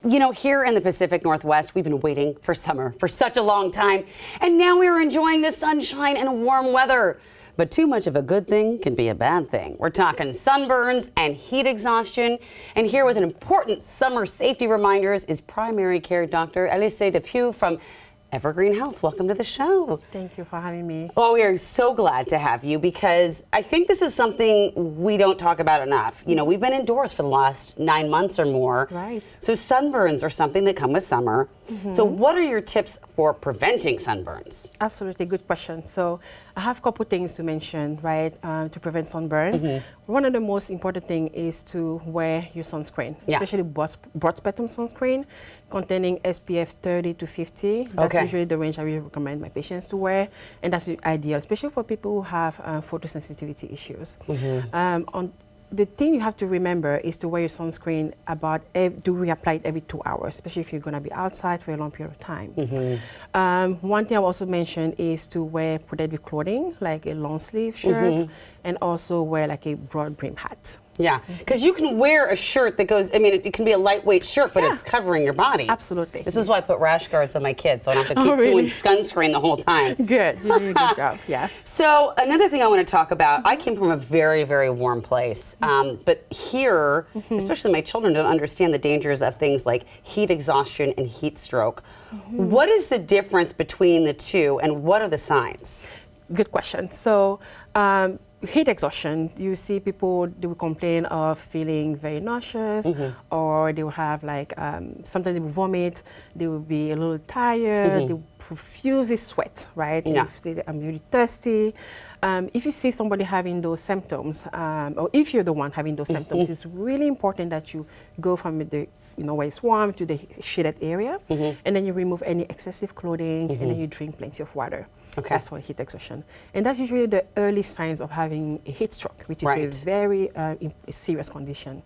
You know, here in the Pacific Northwest, we've been waiting for summer for such a long time, and now we're enjoying the sunshine and warm weather. But too much of a good thing can be a bad thing. We're talking sunburns and heat exhaustion. And here with an important summer safety reminders is primary care doctor Elisee Dapeu from EvergreenHealth. Welcome to the show. Thank you for having me. Well, we are so glad to have you because I think this is something we don't talk about enough. You know, we've been indoors for the last 9 months or more. Right. So sunburns are something that come with summer. So what are your tips for preventing sunburns? Absolutely, good question. So I have a couple things to mention, right, to prevent sunburn. One of the most important things is to wear your sunscreen, especially broad spectrum sunscreen containing SPF 30 to 50. That's usually the range I will recommend my patients to wear, and that's ideal, especially for people who have photosensitivity issues. The thing you have to remember is to wear your sunscreen to reapply it every 2 hours, especially if you're going to be outside for a long period of time. One thing I also mentioned is to wear protective clothing, like a long sleeve shirt, and also wear like a broad brim hat. Yeah, because you can wear a shirt that goes, I mean, it can be a lightweight shirt, but it's covering your body. Absolutely. This is why I put rash guards on my kids, so I don't have to keep doing sunscreen the whole time. Good, you're doing a good job, yeah. So another thing I want to talk about, I came from a very, very warm place, but here, especially my children don't understand the dangers of things like heat exhaustion and heat stroke. What is the difference between the two, and what are the signs? Good question. So, heat exhaustion, you see people, they will complain of feeling very nauseous, or they will have like, sometimes they will vomit, they will be a little tired, they will profuse sweat, right? If I'm really thirsty. If you see somebody having those symptoms, or if you're the one having those symptoms, it's really important that you go from the where it's warm to the shaded area, and then you remove any excessive clothing, and then you drink plenty of water. That's for heat exhaustion. And that's usually the early signs of having a heat stroke, which is a very serious condition.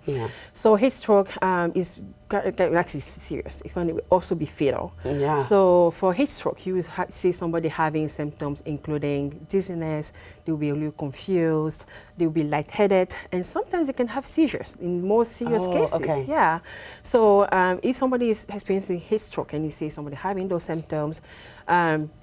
So heat stroke is actually serious. It can also be fatal. So for heat stroke, you will see somebody having symptoms including dizziness, they will be a little confused, they will be lightheaded, and sometimes they can have seizures in more serious cases. So if somebody is experiencing heat stroke and you see somebody having those symptoms,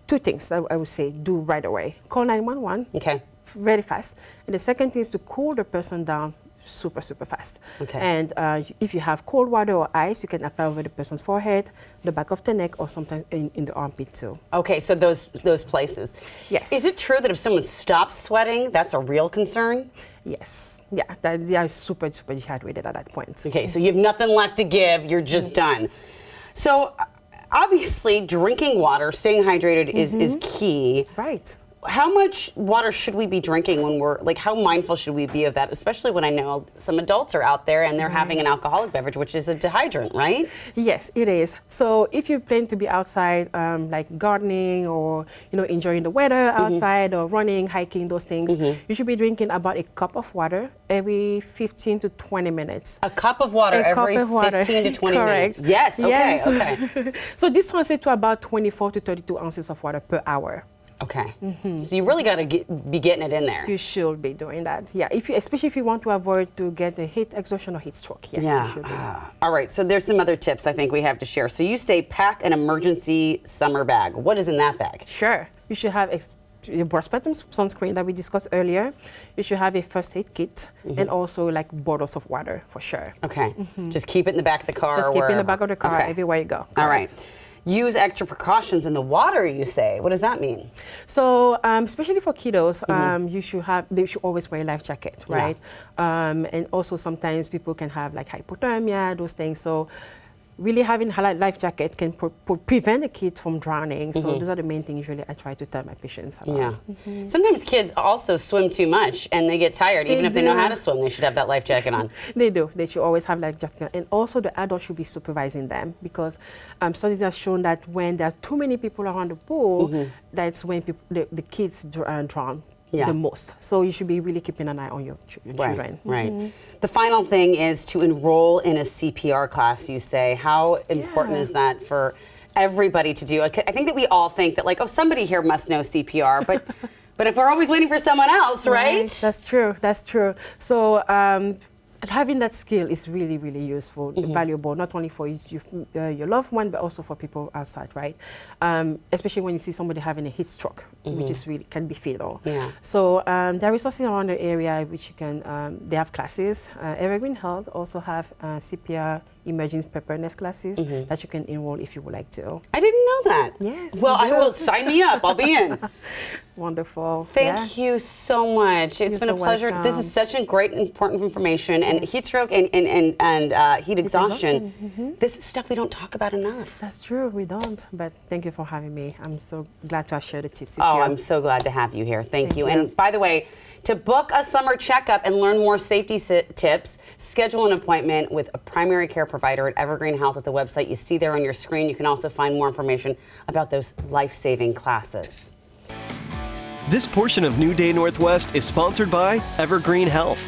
two things that I would say do right away. Call 911 very fast. And the second thing is to cool the person down super fast. And if you have cold water or ice, you can apply over the person's forehead, the back of the neck, or sometimes in the armpit too. So those places. Yes. Is it true that if someone stops sweating, that's a real concern? Yes. Yeah, they are super dehydrated at that point. So you have nothing left to give, you're just done. So obviously drinking water, staying hydrated is key. Right. How much water should we be drinking when we're, like, how mindful should we be of that, especially when I know some adults are out there and they're having an alcoholic beverage, which is a dehydrant, right? Yes, it is. So if you plan to be outside, like gardening or, enjoying the weather outside or running, hiking, those things, you should be drinking about a cup of water every 15 to 20 minutes. A cup of water every 15 to 20 minutes? Yes, okay. So this translates to about 24 to 32 ounces of water per hour. So you really got to be getting it in there. You should be doing that. Yeah, especially if you want to avoid to get a heat exhaustion or heat stroke. Yes, you should do that. All right, so there's some other tips I think we have to share. So you say pack an emergency summer bag. What is in that bag? Sure. You should have your broad spectrum sunscreen that we discussed earlier. You should have a first aid kit and also like bottles of water for sure. Just keep it in the back of the car. Just keep it in the back of the car everywhere you go. All right. Use extra precautions in the water, you say. What does that mean? So, especially for kiddos, they should always wear a life jacket, right? And also sometimes people can have like hypothermia, those things. So really having a life jacket can prevent the kid from drowning. So those are the main things usually I try to tell my patients about. Sometimes kids also swim too much and they get tired. Even if they know how to swim, they should have that life jacket on. They do. They should always have life jacket. And also the adult should be supervising them because studies have shown that when there are too many people around the pool, that's when the kids drown. The most. So you should be really keeping an eye on your children. The final thing is to enroll in a CPR class, you say. How important is that for everybody to do? I think that we all think that, like, oh, somebody here must know CPR, but if we're always waiting for someone else, right? That's true. So having that skill is really, really useful, valuable, not only for your loved one, but also for people outside, right? Especially when you see somebody having a heat stroke, which is really can be fatal. Yeah. So there are resources around the area which you can, they have classes. EvergreenHealth also have CPR emergency preparedness classes that you can enroll if you would like to. I didn't know that. Yes. Well, I will sign me up. I'll be in. Wonderful. Thank you so much. It's been a pleasure. This is such a great, important information. And heat stroke and heat exhaustion. This is stuff we don't talk about enough. That's true. We don't. But thank you for having me. I'm so glad to have shared the tips with you. Oh, I'm so glad to have you here. Thank you. And by the way, to book a summer checkup and learn more safety tips, schedule an appointment with a primary care provider at Evergreen Health at the website you see there on your screen. You can also find more information about those life-saving classes. This portion of New Day Northwest is sponsored by Evergreen Health.